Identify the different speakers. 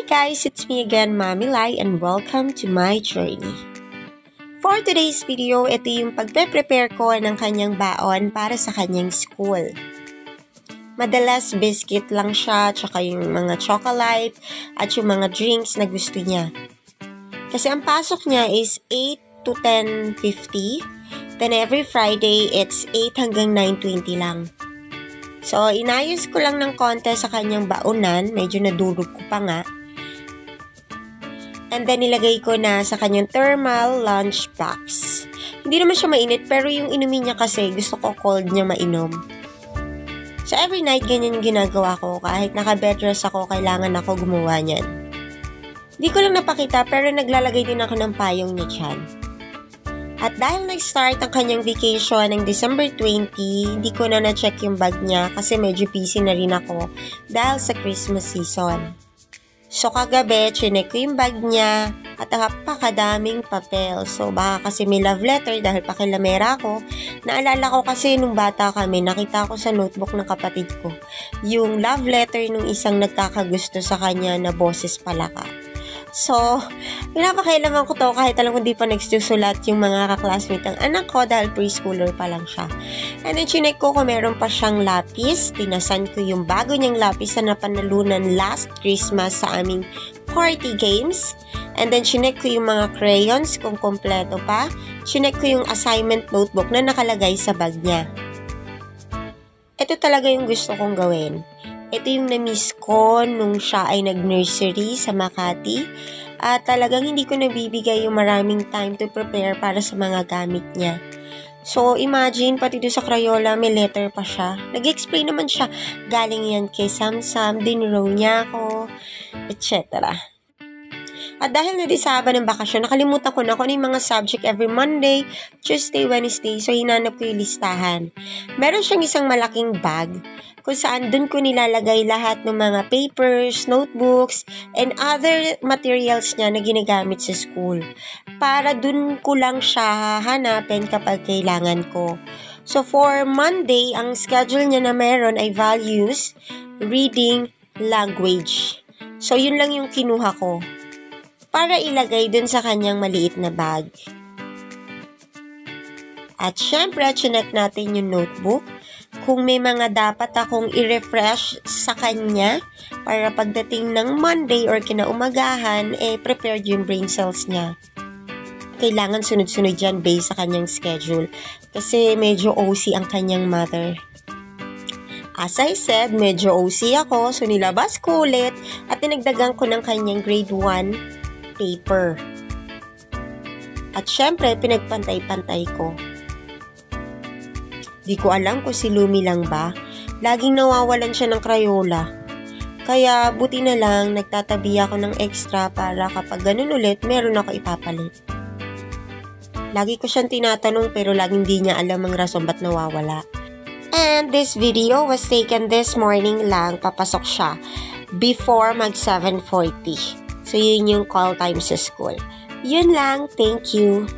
Speaker 1: Hi guys, it's me again, Mami Lai, and welcome to my journey. For today's video, ito yung pagpe-prepare ko ng kanyang baon para sa kanyang school. Madalas biscuit lang siya, tsaka yung mga chocolate at yung mga drinks na gusto niya. Kasi ang pasok niya is 8 to 10:50. Then every Friday, it's 8 hanggang 9:20 lang. So, inayos ko lang ng konti sa kanyang baonan. Medyo nadurog ko pa nga. And then, nilagay ko na sa kanyang thermal lunch box. Hindi naman siya mainit, pero yung inumin niya kasi, gusto ko cold niya mainom. So, every night, ganyan yung ginagawa ko. Kahit naka-bed rest ako, kailangan ako gumawa niyan. Hindi ko lang napakita, pero naglalagay din ako ng payong niya dyan. At dahil nag-start ang kanyang vacation ng December 20, hindi ko na na-check yung bag niya kasi medyo busy na rin ako dahil sa Christmas season. So kagabi, chinek ko yung bag niya at napakadaming papel. So baka kasi may love letter dahil pakilamera ako. Naalala ko kasi nung bata kami, nakita ko sa notebook ng kapatid ko yung love letter nung isang nagkakagusto sa kanya na boses palaka. So, pinapakailaman ko to kahit alam ko di pa nagsusulat yung mga kaklasmate ng anak ko dahil preschooler pa lang siya. And then, chinek ko kung meron pa siyang lapis. Tinasan ko yung bago niyang lapis na napanalunan last Christmas sa aming party games. And then, chinek ko yung mga crayons kung kompleto pa. Chinek ko yung assignment notebook na nakalagay sa bag niya. Ito talaga yung gusto kong gawin. Ito yung na-miss ko nung siya ay nag-nursery sa Makati. At talagang hindi ko nabibigay yung maraming time to prepare para sa mga gamit niya. So, imagine, pati doon sa Crayola, may letter pa siya. Nag-explain naman siya, galing yan kay Samsam, dinrow niya ako, etc. At dahil nadisaba ng bakasyon, nakalimutan ko na kung ano yung mga subject every Monday, Tuesday, Wednesday. So, hinanap ko yung listahan. Meron siyang isang malaking bag kung saan dun ko nilalagay lahat ng mga papers, notebooks, and other materials niya na ginagamit sa school. Para dun ko lang siya hahanapin kapag kailangan ko. So, for Monday, ang schedule niya na meron ay values, reading, language. So, yun lang yung kinuha ko para ilagay dun sa kanyang maliit na bag. At syempre, chinek natin yung notebook. Kung may mga dapat akong i-refresh sa kanya para pagdating ng Monday or kinaumagahan, prepared yung brain cells niya. Kailangan sunod-sunod yan based sa kanyang schedule kasi medyo OC ang kanyang mother. As I said, medyo OC ako, so nilabas ko ulit at tinagdagan ko ng kanyang grade 1 paper. At syempre, pinagpantay-pantay ko. Di ko alam kung si Lumi lang ba. Laging nawawalan siya ng Crayola. Kaya buti na lang nagtatabi ako ng extra para kapag ganun ulit, meron ako ipapalit. Lagi ko siyang tinatanong pero laging di niya alam ang rason ba't nawawala. And this video was taken this morning lang. Papasok siya before mag 7:40. So yun yung call time sa school. Yun lang. Thank you.